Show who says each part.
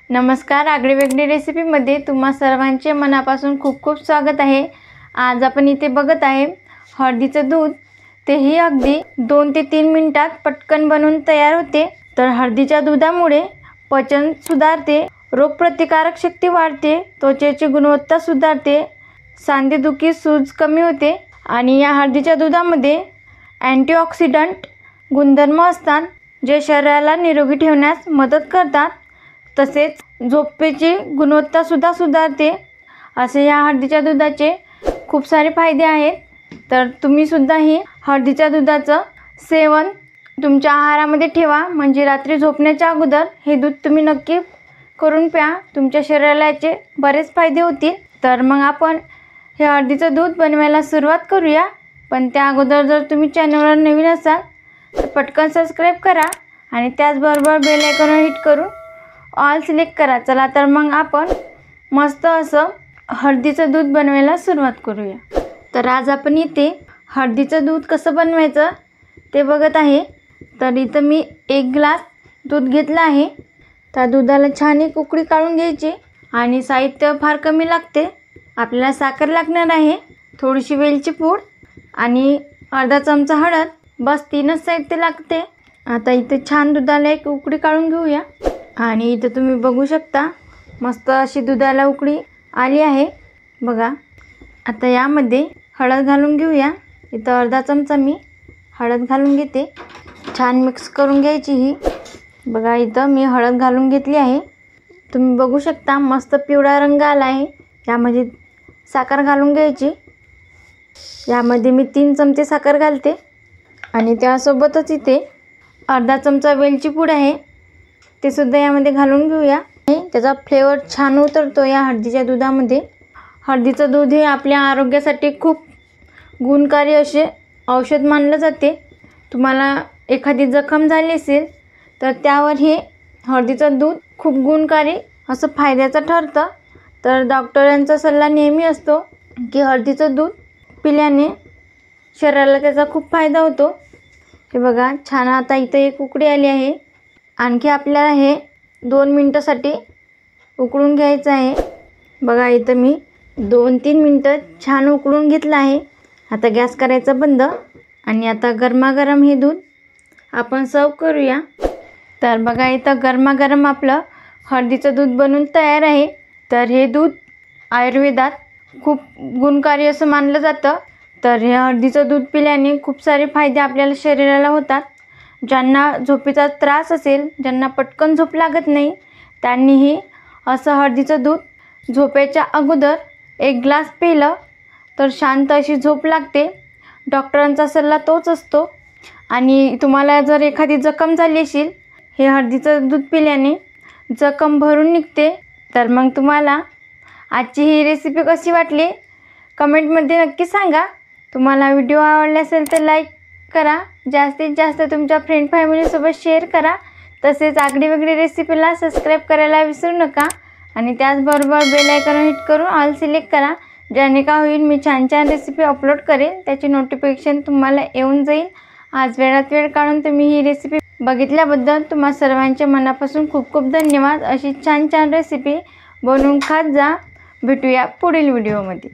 Speaker 1: नमस्कार, आगळीवेगळी रेसिपीमध्ये तुम्हा सर्वांचे मनापासून खूप खूप स्वागत आहे। आज आपण इथे बघत आहे हळदीचं दूध, तेही अगदी 2 ते 3 मिनिटात पटकन बनवून तयार होते। तर हळदीच्या दुधामुळे पचन सुधारते, रोगप्रतिकारक शक्ती वाढते, त्वचेची गुणवत्ता सुधारते, सांधेदुखी सूज कमी होते आणि या हळदीच्या दुधामध्ये अँटीऑक्सिडंट गुणधर्म असतात जे शरीराला निरोगी ठेवण्यास मदत करतात। तसेच झोपेची गुणवत्ता सुद्धा सुधारते। असे या हळदीच्या दुधाचे खूप सारे फायदे आहेत। तर तुम्ही सुद्धा ही हळदीच्या दुधाचं सेवन तुमच्या आहारामध्ये ठेवा, म्हणजे रात्री झोपण्याच्या अगोदर हे दूध तुम्ही नक्की करून प्या। तुमच्या शरीराला याचे बरेच फायदे होतील। तर मग आपण हे हळदीचं दूध बनवायला सुरुवात करूया। पण त्या अगोदर जर तुम्ही चॅनलवर नवीन असाल तर पटकन सबस्क्राईब करा आणि त्याचबरोबर बेल आयकॉनवर हिट करून ऑल सिलेक्ट करा। चला तर मग आपण मस्त असं हळदीचं दूध बनवायला सुरुवात करूया। तर आज आपण इथे हळदीचं दूध कसं बनवायचं ते बघत आहे। तर इथं मी 1 ग्लास दूध घेतलं आहे। त्या दुधाला छान एक उकळी काढून घ्यायची आणि साहित्य फार कमी लागते। आपल्याला साखर लागणार आहे, थोडीशी वेलची पूड आणि अर्धा चमचा हळद, बस 3च साहित्य लागते। आता इथे छान दुधाला एक उकळी काढून घेऊया आणि इथं तुम्ही बघू शकता मस्त अशी दुधाला उकळी आली आहे बघा। आता यामध्ये हळद घालून घेऊया। इथं अर्धा चमचा मी हळद घालून घेते, छान मिक्स करून घ्यायची ही बघा। इथं मी हळद घालून घेतली आहे, तुम्ही बघू शकता मस्त पिवळा रंग आला आहे। यामध्ये साखर घालून घ्यायची, यामध्ये मी 3 चमचे साखर घालते आणि त्यासोबतच इथे अर्धा चमचा वेलची पूड आहे, ते सुद्धा यामध्ये घालून घेऊया। त्याचा फ्लेवर छान उतरतो या हळदीच्या दुधामध्ये। हळदीचं दूध हे आपल्या आरोग्यासाठी खूप गुणकारी असे औषध मानले जाते। तुम्हाला एखादी जखम झाली असेल तर त्यावर हे हळदीचं दूध खूप गुणकारी असं फायद्याचं ठरतं। तर डॉक्टरांचा सल्ला नेहमी असतो की हळदीचं दूध पिल्याने शरीराला त्याचा खूप फायदा होतो। हे बघा छान आता इथं एक उकळी आली आहे। आणखी आपल्याला हे 2 मिनिटासाठी उकळून घ्यायचं आहे बघा। इथं मी 2-3 मिनिटं छान उकळून घेतलं आहे। आता गॅस करायचा बंद आणि आता गरमागरम हे दूध आपण सर्व करूया। तर बघा इथं गरमागरम आपलं हळदीचं दूध बनून तयार आहे। तर हे दूध आयुर्वेदात खूप गुणकारी असं मानलं जातं। तर हे हळदीचं दूध पिल्याने खूप सारे फायदे आपल्याला शरीराला होतात। ज्यांना झोपेचा त्रास असेल, ज्यांना पटकन झोप लागत नाही, त्यांनीही असं हळदीचं दूध झोपेच्या अगोदर 1 ग्लास पिलं तर शांत अशी झोप लागते। डॉक्टरांचा सल्ला तोच असतो। आणि तुम्हाला जर एखादी जखम झाली असेल, हे हळदीचं दूध पिल्याने जखम भरून निघते। तर मग तुम्हाला आजची ही रेसिपी कशी वाटली कमेंटमध्ये नक्की सांगा। तुम्हाला व्हिडिओ आवडला असेल तर लाईक करा, जास्तीत जास्त तुमच्या फ्रेंड फॅमिलीसोबत शेअर करा। तसेच आगळीवेगळी रेसिपीला सबस्क्राईब करायला विसरू नका आणि त्याचबरोबर बेल आयकॉन हिट करून ऑल सिलेक्ट करा, ज्याने का होईल मी छान छान रेसिपी अपलोड करेल त्याची नोटिफिकेशन तुम्हाला येऊन जाईल। आज वेळात वेळ काढून तुम्ही ही रेसिपी बघितल्याबद्दल तुम्हा सर्वांचे मनापासून खूप खूप धन्यवाद। अशी छान छान रेसिपी बनवून खात जा। भेटूया पुढील व्हिडिओमध्ये।